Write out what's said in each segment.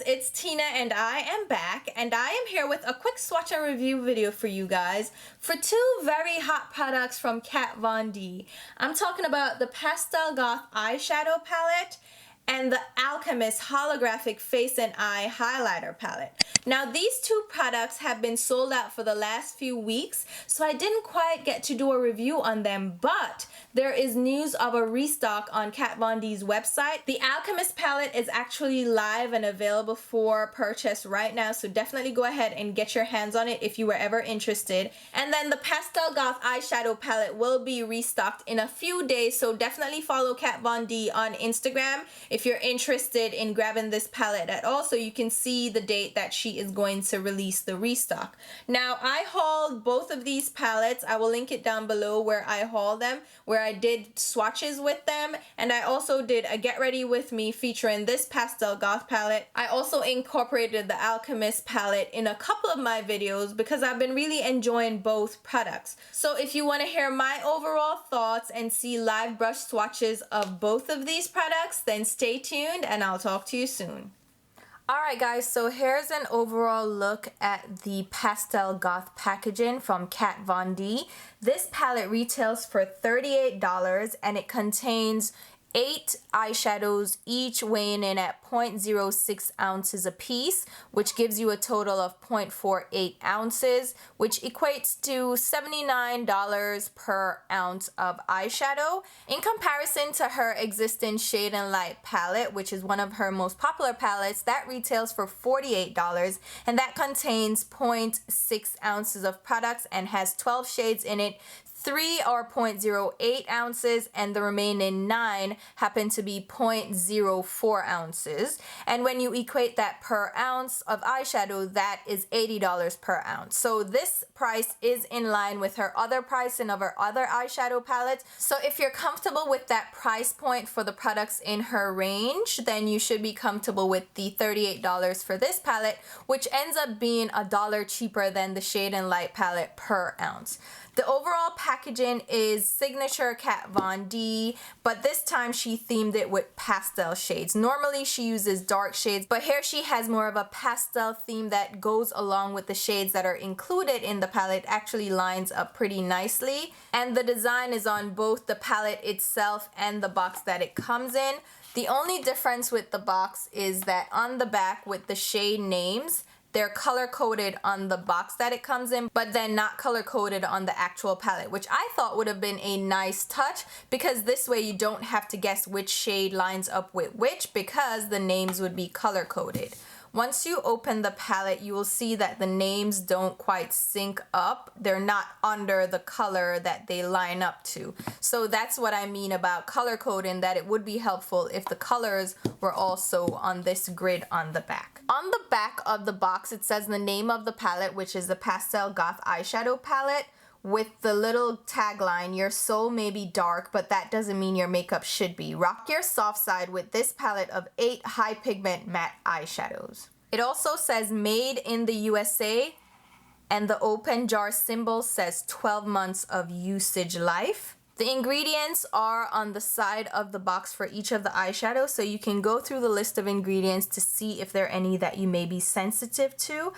it's Tina and I am back, and I am here with a quick swatch and review video for you guys for two very hot products from Kat Von D. I'm talking about the Pastel Goth eyeshadow palette and the Alchemist Holographic Face and Eye Highlighter Palette. Now these two products have been sold out for the last few weeks, so I didn't quite get to do a review on them, but there is news of a restock on Kat Von D's website. The Alchemist palette is actually live and available for purchase right now, so definitely go ahead and get your hands on it if you were ever interested. And then the Pastel Goth eyeshadow palette will be restocked in a few days, so definitely follow Kat Von D on Instagram if you're interested in grabbing this palette at all, so you can see the date that she is going to release the restock. Now I hauled both of these palettes. I will link it down below where I hauled them, where I did swatches with them, and I also did a get ready with me featuring this Pastel Goth palette. I also incorporated the Alchemist palette in a couple of my videos because I've been really enjoying both products. So if you want to hear my overall thoughts and see live brush swatches of both of these products, then stay tuned and I'll talk to you soon. Alright guys, so here's an overall look at the Pastel Goth packaging from Kat Von D. This palette retails for $38 and it contains 8 eyeshadows, each weighing in at 0.06 ounces a piece, which gives you a total of 0.48 ounces, which equates to $79 per ounce of eyeshadow. In comparison to her existing Shade and Light palette, which is one of her most popular palettes, that retails for $48, and that contains 0.6 ounces of products and has 12 shades in it. 3 are 0.08 ounces and the remaining 9 happen to be 0.04 ounces. And when you equate that per ounce of eyeshadow, that is $80 per ounce. So this price is in line with her other pricing of her other eyeshadow palettes. So if you're comfortable with that price point for the products in her range, then you should be comfortable with the $38 for this palette, which ends up being $1 cheaper than the Shade and Light palette per ounce. The overall packaging is signature Kat Von D, but this time she themed it with pastel shades. Normally she uses dark shades, but here she has more of a pastel theme that goes along with the shades that are included in the palette. Actually lines up pretty nicely, and the design is on both the palette itself and the box that it comes in. The only difference with the box is that on the back with the shade names, they're color-coded on the box that it comes in, but then not color-coded on the actual palette, which I thought would have been a nice touch because this way you don't have to guess which shade lines up with which because the names would be color-coded. Once you open the palette, you will see that the names don't quite sync up. They're not under the color that they line up to. So that's what I mean about color coding, that it would be helpful if the colors were also on this grid on the back. On the back of the box, it says the name of the palette, which is the Pastel Goth eyeshadow palette, with the little tagline, your soul may be dark, but that doesn't mean your makeup should be. Rock your soft side with this palette of 8 high pigment matte eyeshadows. It also says made in the USA, and the open jar symbol says 12 months of usage life. The ingredients are on the side of the box for each of the eyeshadows, so you can go through the list of ingredients to see if there are any that you may be sensitive to.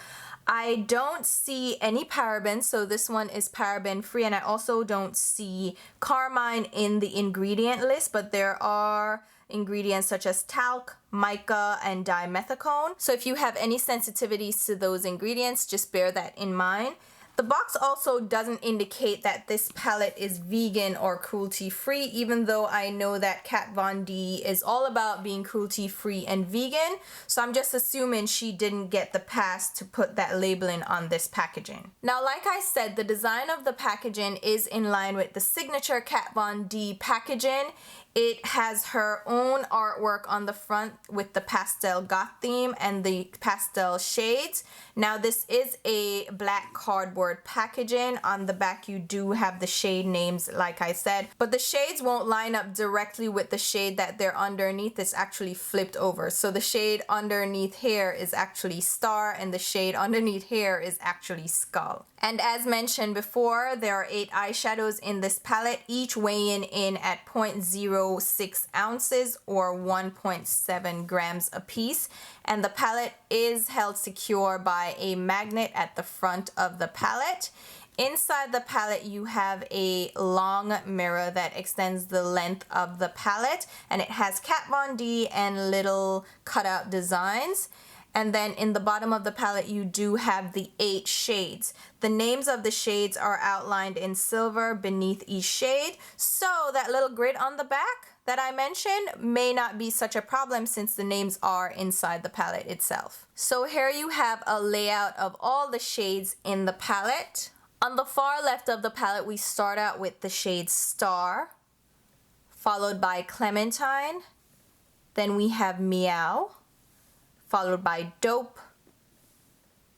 I don't see any parabens, so this one is paraben free, and I also don't see carmine in the ingredient list, but there are ingredients such as talc, mica, and dimethicone. So if you have any sensitivities to those ingredients, just bear that in mind. The box also doesn't indicate that this palette is vegan or cruelty-free, even though I know that Kat Von D is all about being cruelty-free and vegan. So I'm just assuming she didn't get the pass to put that labeling on this packaging. Now, like I said, the design of the packaging is in line with the signature Kat Von D packaging. It has her own artwork on the front with the Pastel Goth theme and the pastel shades. Now this is a black cardboard packaging. On the back you do have the shade names like I said, but the shades won't line up directly with the shade that they're underneath. It's actually flipped over. So the shade underneath here is actually Star and the shade underneath here is actually Skull. And as mentioned before, there are 8 eyeshadows in this palette, each weighing in at 0.06 ounces or 1.7 grams a piece. And the palette is held secure by a magnet at the front of the palette. Inside the palette, you have a long mirror that extends the length of the palette, and it has Kat Von D and little cutout designs. And then in the bottom of the palette, you do have the 8 shades. The names of the shades are outlined in silver beneath each shade. So that little grid on the back that I mentioned may not be such a problem since the names are inside the palette itself. So here you have a layout of all the shades in the palette. On the far left of the palette, we start out with the shade Star, followed by Clementine. Then we have Meow, followed by Dope,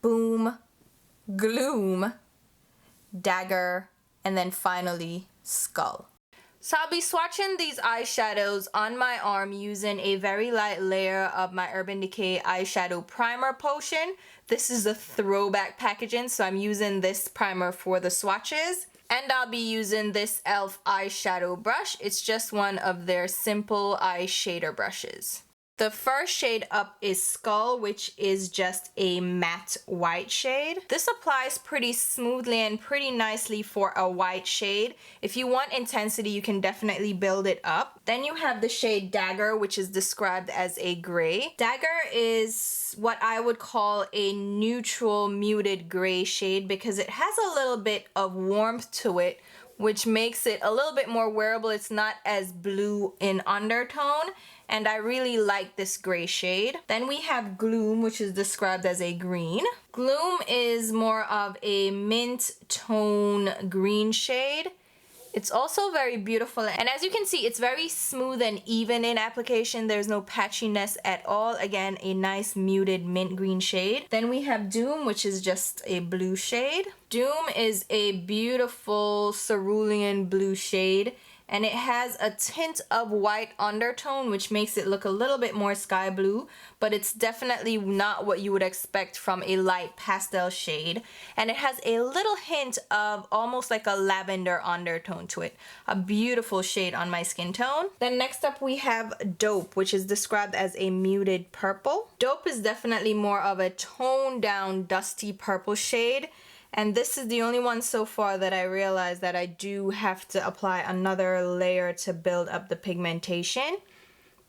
Boom, Gloom, Dagger, and then finally Skull. So I'll be swatching these eyeshadows on my arm using a very light layer of my Urban Decay eyeshadow primer potion. This is a throwback packaging, so I'm using this primer for the swatches. And I'll be using this e.l.f. eyeshadow brush. It's just one of their simple eye shader brushes. The first shade up is Skull, which is just a matte white shade. This applies pretty smoothly and pretty nicely for a white shade. If you want intensity, you can definitely build it up. Then you have the shade Dagger, which is described as a gray. Dagger is what I would call a neutral muted gray shade because it has a little bit of warmth to it, which makes it a little bit more wearable. It's not as blue in undertone, and I really like this gray shade. Then we have Gloom, which is described as a green. Gloom is more of a mint tone green shade. It's also very beautiful, and as you can see, it's very smooth and even in application. There's no patchiness at all. Again, a nice muted mint green shade. Then we have Doom, which is just a blue shade. Doom is a beautiful cerulean blue shade, and it has a tint of white undertone, which makes it look a little bit more sky blue, but it's definitely not what you would expect from a light pastel shade. And it has a little hint of almost like a lavender undertone to it. A beautiful shade on my skin tone. Then next up we have Dope, which is described as a muted purple. Dope is definitely more of a toned down dusty purple shade. And this is the only one so far that I realized that I do have to apply another layer to build up the pigmentation.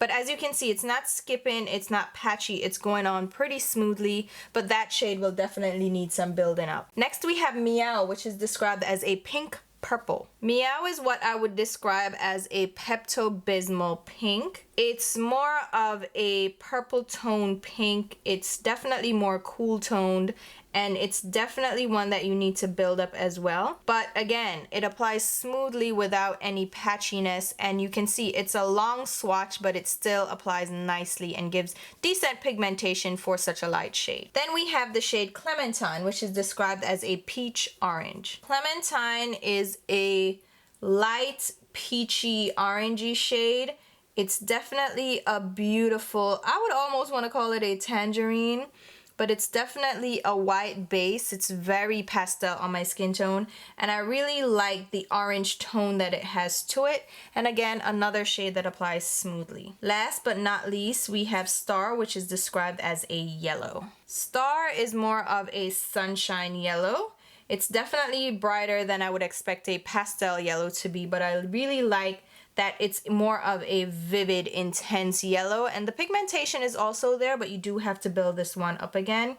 But as you can see, it's not skipping, it's not patchy, it's going on pretty smoothly, but that shade will definitely need some building up. Next we have Meow, which is described as a pink purple. Meow is what I would describe as a Pepto-Bismol pink. It's more of a purple tone pink. It's definitely more cool toned, and it's definitely one that you need to build up as well. But again, it applies smoothly without any patchiness, and you can see it's a long swatch, but it still applies nicely and gives decent pigmentation for such a light shade. Then we have the shade Clementine, which is described as a peach orange. Clementine is a light peachy orangey shade. It's definitely a beautiful, I would almost want to call it a tangerine, but it's definitely a white base. It's very pastel on my skin tone, and I really like the orange tone that it has to it. And again, another shade that applies smoothly. Last but not least, we have Star, which is described as a yellow. Star is more of a sunshine yellow. It's definitely brighter than I would expect a pastel yellow to be, but I really like that it's more of a vivid, intense yellow, and the pigmentation is also there, but you do have to build this one up again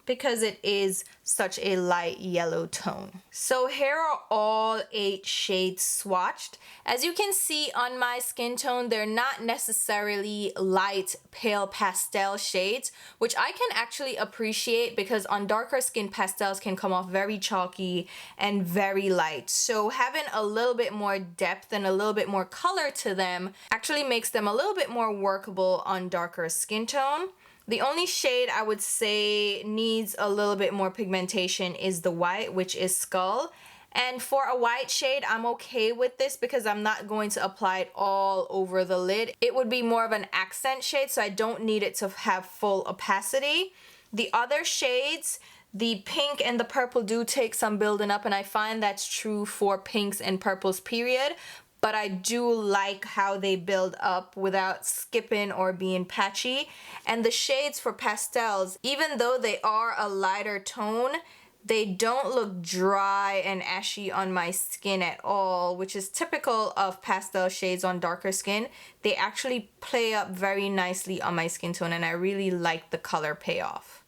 because it is such a light yellow tone. So here are all 8 shades swatched. As you can see on my skin tone, they're not necessarily light, pale pastel shades, which I can actually appreciate because on darker skin, pastels can come off very chalky and very light. So having a little bit more depth and a little bit more color to them actually makes them a little bit more workable on darker skin tone. The only shade I would say needs a little bit more pigmentation is the white, which is Skull. And for a white shade, I'm okay with this because I'm not going to apply it all over the lid. It would be more of an accent shade, so I don't need it to have full opacity. The other shades, The pink and the purple do take some building up, and I find that's true for pinks and purples period, but I do like how they build up without skipping or being patchy. And the shades for pastels, even though they are a lighter tone, they don't look dry and ashy on my skin at all, which is typical of pastel shades on darker skin. They actually play up very nicely on my skin tone, and I really like the color payoff.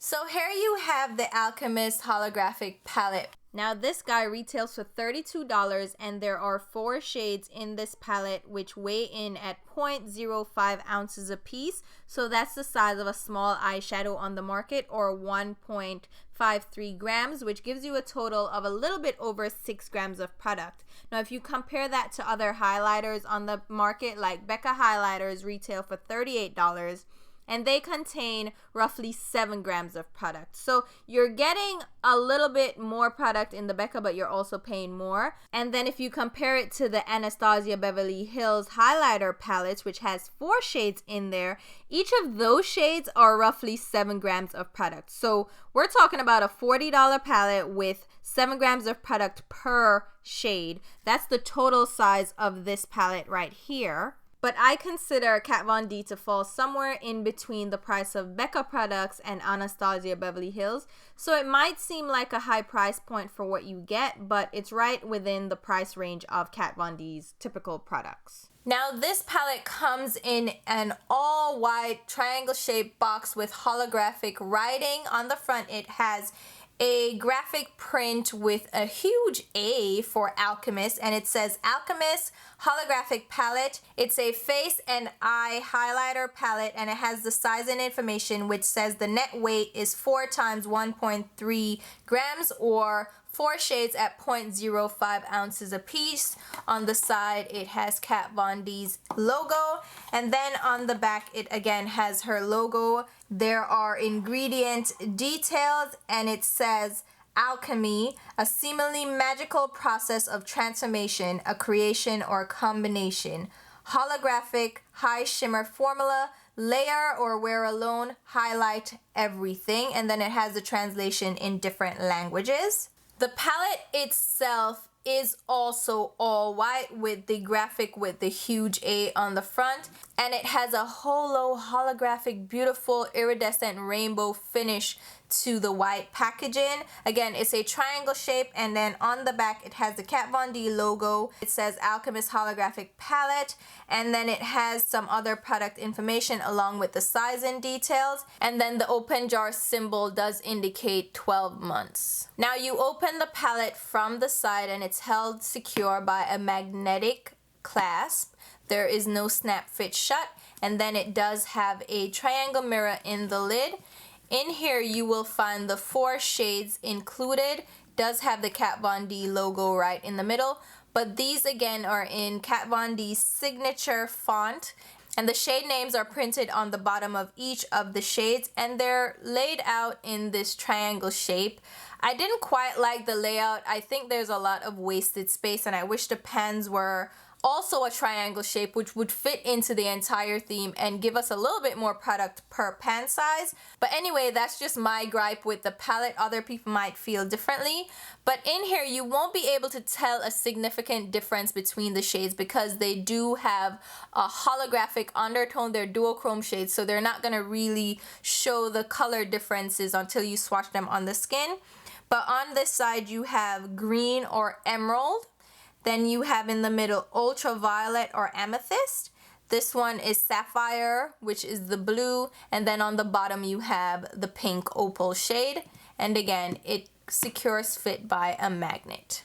So here you have the Alchemist Holographic palette. Now this guy retails for $32, and there are 4 shades in this palette which weigh in at 0.05 ounces a piece. So that's the size of a small eyeshadow on the market, or 1.53 grams, which gives you a total of a little bit over 6 grams of product. Now if you compare that to other highlighters on the market, like Becca highlighters retail for $38, and they contain roughly 7 grams of product. So you're getting a little bit more product in the Becca, but you're also paying more. And then if you compare it to the Anastasia Beverly Hills highlighter palettes, which has 4 shades in there, each of those shades are roughly 7 grams of product. So we're talking about a $40 palette with 7 grams of product per shade. That's the total size of this palette right here. But I consider Kat Von D to fall somewhere in between the price of Becca products and Anastasia Beverly Hills. So it might seem like a high price point for what you get, but it's right within the price range of Kat Von D's typical products. Now this palette comes in an all white triangle shaped box with holographic writing. On the front it has a graphic print with a huge A for Alchemist, and it says Alchemist Holographic Palette. It's a face and eye highlighter palette, and it has the size and information, which says the net weight is 4 times 1.3 grams, or 4 shades at 0.05 ounces a piece. On the side it has Kat Von D's logo, and then on the back it again has her logo. There are ingredient details, and it says alchemy, a seemingly magical process of transformation, a creation or combination. Holographic high shimmer formula, layer or wear alone, highlight everything. And then it has the translation in different languages. The palette itself is also all white with the graphic with the huge A on the front, and it has a holographic beautiful iridescent rainbow finish to the white packaging. Again, it's a triangle shape, and then on the back it has the Kat Von D logo. It says Alchemist Holographic Palette, and then it has some other product information along with the sizing details, and then the open jar symbol does indicate 12 months. Now you open the palette from the side, and it's held secure by a magnetic clasp. There is no snap fit shut, and then it does have a triangle mirror in the lid. In here you will find the 4 shades included. Does have the Kat Von D logo right in the middle, but these again are in Kat Von D's signature font, and the shade names are printed on the bottom of each of the shades, and they're laid out in this triangle shape. I didn't quite like the layout. I think there's a lot of wasted space, and I wish the pans were also a triangle shape, which would fit into the entire theme and give us a little bit more product per pan size. But anyway, that's just my gripe with the palette. Other people might feel differently. But in here, you won't be able to tell a significant difference between the shades because they do have a holographic undertone. They're duochrome shades, so they're not going to really show the color differences until you swatch them on the skin. But on this side, you have green or emerald. Then you have in the middle ultraviolet or amethyst. This one is sapphire, which is the blue. And then on the bottom you have the pink opal shade. And again, it secures fit by a magnet.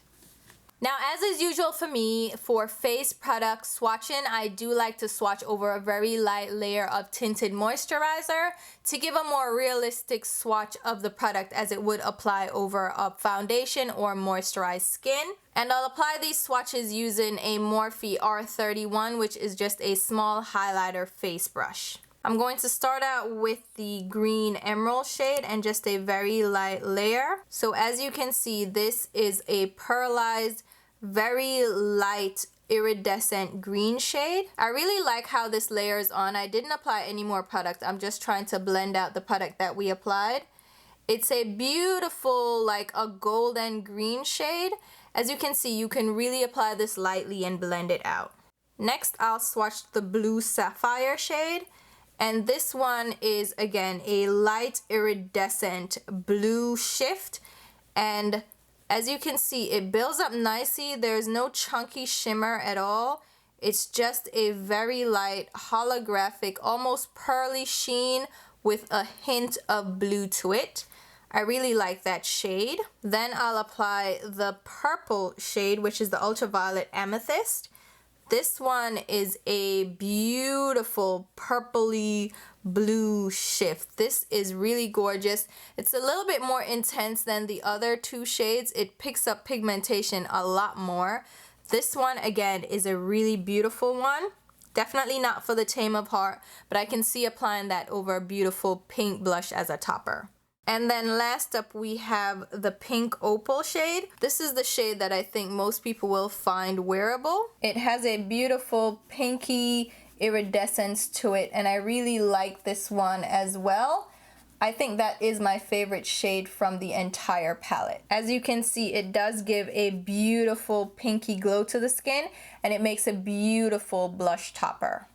Now, as is usual for me, for face product swatching, I do like to swatch over a very light layer of tinted moisturizer to give a more realistic swatch of the product as it would apply over a foundation or moisturized skin. And I'll apply these swatches using a Morphe R31, which is just a small highlighter face brush. I'm going to start out with the green emerald shade and just a very light layer. So as you can see, this is a pearlized, very light iridescent green shade. I really like how this layers on. I didn't apply any more product. I'm just trying to blend out the product that we applied. It's a beautiful, like a golden green shade. As you can see, you can really apply this lightly and blend it out. Next, I'll swatch the blue Saphyre shade. And this one is, again, a light iridescent blue shift. And as you can see, it builds up nicely. There's no chunky shimmer at all. It's just a very light holographic, almost pearly sheen with a hint of blue to it. I really like that shade. Then I'll apply the purple shade, which is the ultraviolet Amethyst. This one is a beautiful purpley blue shift. This is really gorgeous. It's a little bit more intense than the other two shades. It picks up pigmentation a lot more. This one, again, is a really beautiful one. Definitely not for the tame of heart, but I can see applying that over a beautiful pink blush as a topper. And then last up, we have the pink Opal shade. This is the shade that I think most people will find wearable. It has a beautiful pinky iridescence to it, and I really like this one as well. I think that is my favorite shade from the entire palette. As you can see, it does give a beautiful pinky glow to the skin, and it makes a beautiful blush topper.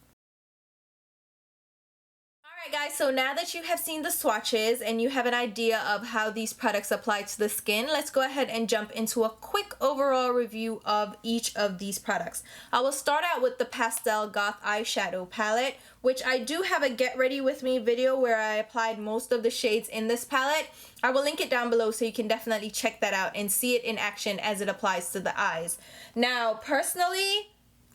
Alright guys, so now that you have seen the swatches and you have an idea of how these products apply to the skin, let's go ahead and jump into a quick overall review of each of these products. I will start out with the Pastel Goth eyeshadow palette, which I do have a get ready with me video where I applied most of the shades in this palette. I will link it down below so you can definitely check that out and see it in action as it applies to the eyes. Now, personally,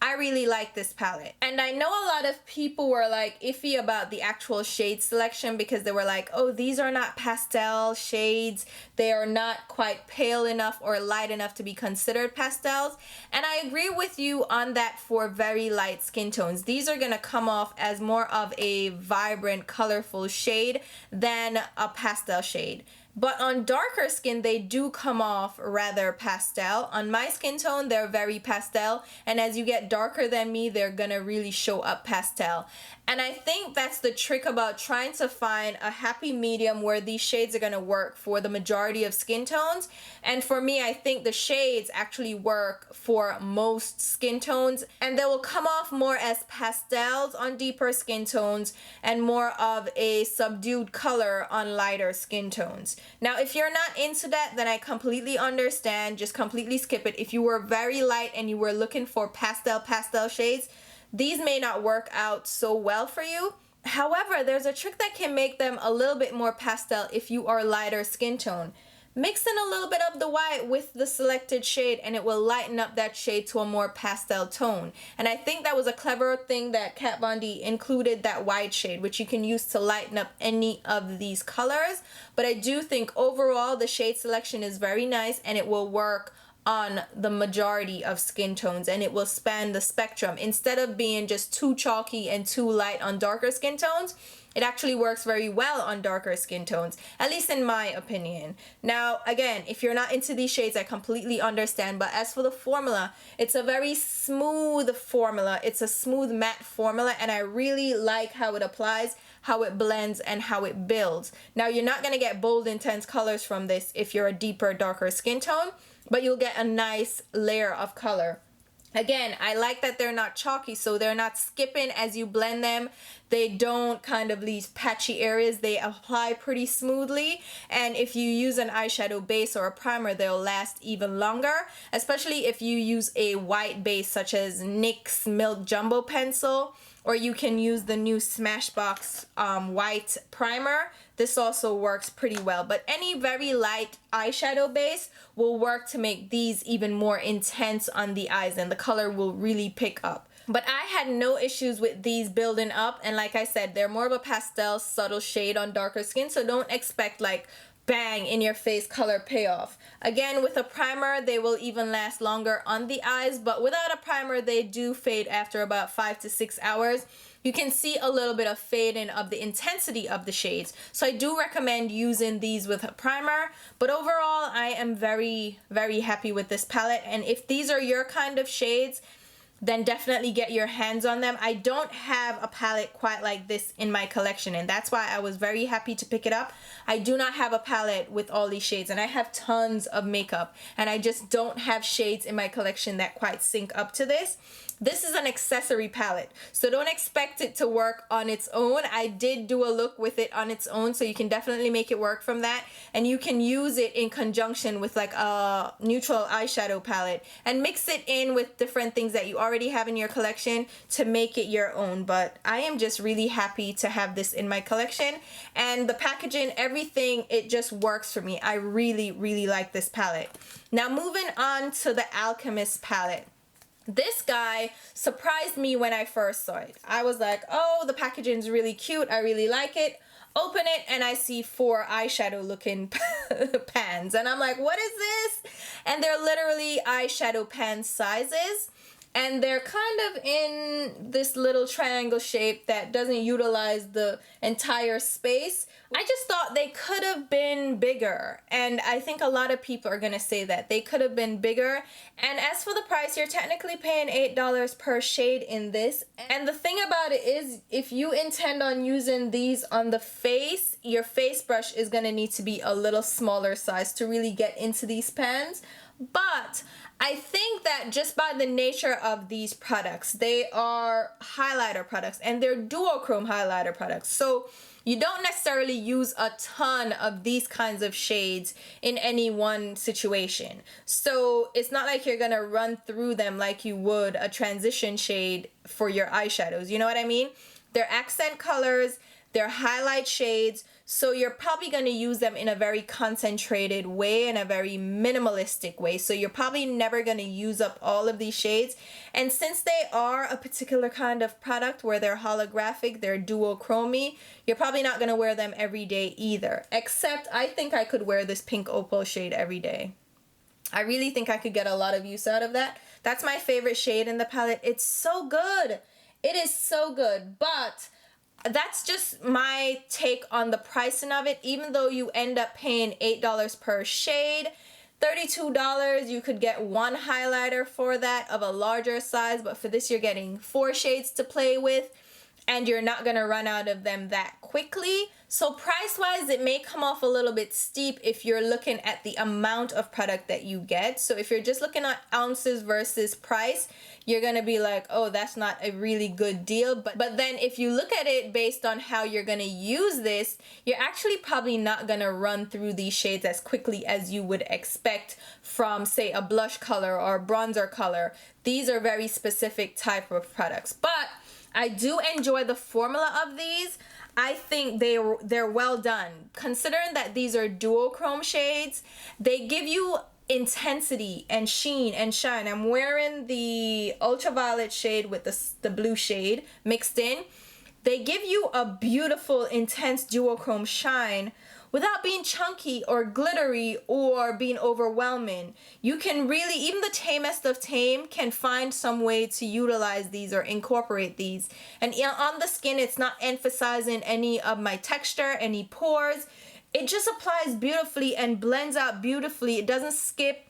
I really like this palette, and I know a lot of people were like iffy about the actual shade selection because they were like, oh, these are not pastel shades, they are not quite pale enough or light enough to be considered pastels, and I agree with you on that for very light skin tones. These are gonna come off as more of a vibrant, colorful shade than a pastel shade. But on darker skin, they do come off rather pastel. On my skin tone, they're very pastel. And as you get darker than me, they're gonna really show up pastel. And I think that's the trick about trying to find a happy medium where these shades are gonna work for the majority of skin tones. And for me, I think the shades actually work for most skin tones. And they will come off more as pastels on deeper skin tones and more of a subdued color on lighter skin tones. Now, if you're not into that, then I completely understand. Just completely skip it. If you were very light and you were looking for pastel shades, these may not work out so well for you. However, there's a trick that can make them a little bit more pastel if you are lighter skin tone. Mix in a little bit of the white with the selected shade and it will lighten up that shade to a more pastel tone. And I think that was a clever thing that Kat Von D included, that white shade, which you can use to lighten up any of these colors. But I do think overall the shade selection is very nice and it will work on the majority of skin tones and it will span the spectrum. Instead of being just too chalky and too light on darker skin tones, it actually works very well on darker skin tones, at least in my opinion. Now, again, if you're not into these shades, I completely understand. But as for the formula, it's a very smooth formula. It's a smooth matte formula, and I really like how it applies, how it blends, and how it builds. Now, you're not going to get bold, intense colors from this if you're a deeper, darker skin tone, but you'll get a nice layer of color. Again, I like that they're not chalky, so they're not skipping as you blend them. They don't kind of leave patchy areas. They apply pretty smoothly, and if you use an eyeshadow base or a primer, they'll last even longer, especially if you use a white base such as NYX Milk Jumbo Pencil, or you can use the new Smashbox white primer. This also works pretty well, but any very light eyeshadow base will work to make these even more intense on the eyes, and the color will really pick up. But I had no issues with these building up, and like I said, they're more of a pastel subtle shade on darker skin, so don't expect like bang in your face color payoff. Again, with a primer, they will even last longer on the eyes, but without a primer, they do fade after about 5 to 6 hours. You can see a little bit of fading of the intensity of the shades. So I do recommend using these with a primer, but overall, I am very, very happy with this palette. And if these are your kind of shades, then definitely get your hands on them. I don't have a palette quite like this in my collection, and that's why I was very happy to pick it up. I do not have a palette with all these shades, and I have tons of makeup, and I just don't have shades in my collection that quite sync up to this. This is an accessory palette, so don't expect it to work on its own. I did do a look with it on its own, so you can definitely make it work from that, and you can use it in conjunction with like a neutral eyeshadow palette and mix it in with different things that you already have in your collection to make it your own. But I am just really happy to have this in my collection, and the packaging, everything, it just works for me. I really like this palette. Now moving on to the Alchemist palette. This guy surprised me when I first saw it. I was like, oh, the packaging's really cute. I really like it. Open it and I see 4 eyeshadow looking pans. And I'm like, what is this? And they're literally eyeshadow pan sizes. And they're kind of in this little triangle shape that doesn't utilize the entire space. I just thought they could have been bigger, and I think a lot of people are gonna say that they could have been bigger. And as for the price, you're technically paying $8 per shade in this. And the thing about it is, if you intend on using these on the face, your face brush is gonna need to be a little smaller size to really get into these pans. But I think that just by the nature of these products, they are highlighter products, and they're duochrome highlighter products. So you don't necessarily use a ton of these kinds of shades in any one situation. So it's not like you're gonna run through them like you would a transition shade for your eyeshadows. You know what I mean? They're accent colors, they're highlight shades, so you're probably going to use them in a very concentrated way, in a very minimalistic way. So you're probably never going to use up all of these shades. And since they are a particular kind of product where they're holographic, they're duochromy, you're probably not going to wear them every day either. Except I think I could wear this pink opal shade every day. I really think I could get a lot of use out of that. That's my favorite shade in the palette. It's so good. It is so good. But that's just my take on the pricing of it. Even though you end up paying $8 per shade, $32, you could get 1 highlighter for that of a larger size, but for this you're getting 4 shades to play with, and you're not gonna run out of them that quickly. So price-wise, it may come off a little bit steep if you're looking at the amount of product that you get. So if you're just looking at ounces versus price, you're gonna be like, oh, that's not a really good deal. But then if you look at it based on how you're gonna use this, you're actually probably not gonna run through these shades as quickly as you would expect from, say, a blush color or a bronzer color. These are very specific type of products. But I do enjoy the formula of these. I think they're well done. Considering that these are duochrome shades, they give you intensity and sheen and shine. I'm wearing the ultraviolet shade with the blue shade mixed in. They give you a beautiful, intense duochrome shine without being chunky or glittery or being overwhelming. You can really, even the tamest of tame can find some way to utilize these or incorporate these. And on the skin, it's not emphasizing any of my texture, any pores. It just applies beautifully and blends out beautifully. It doesn't skip.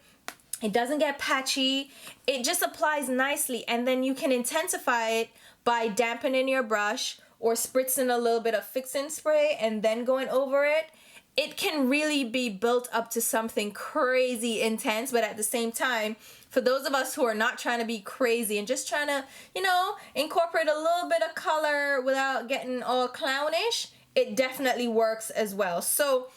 It doesn't get patchy. It just applies nicely. And then you can intensify it by dampening your brush or spritzing a little bit of fixing spray and then going over it. It can really be built up to something crazy intense, but at the same time, for those of us who are not trying to be crazy and just trying to, you know, incorporate a little bit of color without getting all clownish, it definitely works as well. So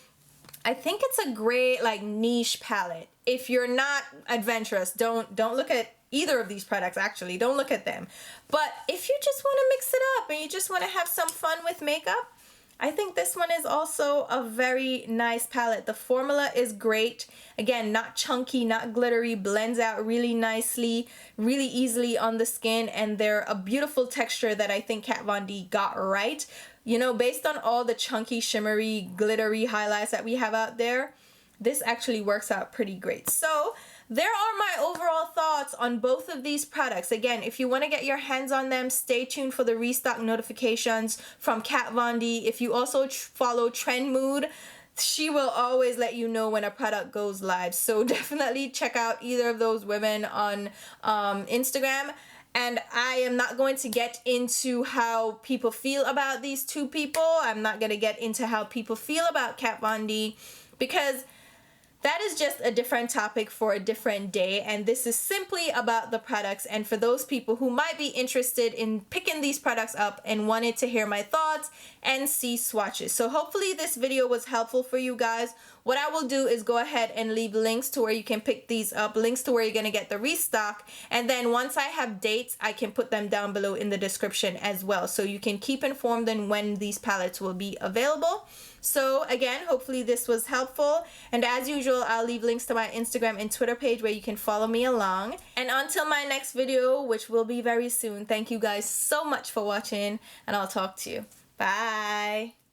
I think it's a great like niche palette. If you're not adventurous, don't look at either of these products. Actually, don't look at them. But if you just want to mix it up and you just want to have some fun with makeup, I think this one is also a very nice palette. The formula is great. Again, not chunky, not glittery, blends out really nicely, really easily on the skin, and they're a beautiful texture that I think Kat Von D got right. You know, based on all the chunky, shimmery, glittery highlights that we have out there, this actually works out pretty great. So there are my overall thoughts on both of these products. Again, if you want to get your hands on them, stay tuned for the restock notifications from Kat Von D. If you also follow Trend Mood, she will always let you know when a product goes live. So definitely check out either of those women on Instagram. And I am not going to get into how people feel about these two people. I'm not going to get into how people feel about Kat Von D, because that is just a different topic for a different day, and this is simply about the products and for those people who might be interested in picking these products up and wanted to hear my thoughts and see swatches. So hopefully this video was helpful for you guys. What I will do is go ahead and leave links to where you can pick these up, links to where you're going to get the restock, and then once I have dates, I can put them down below in the description as well, so you can keep informed on when these palettes will be available. So again, hopefully this was helpful, and as usual, I'll leave links to my Instagram and Twitter page where you can follow me along. And until my next video, which will be very soon, thank you guys so much for watching, and I'll talk to you. Bye!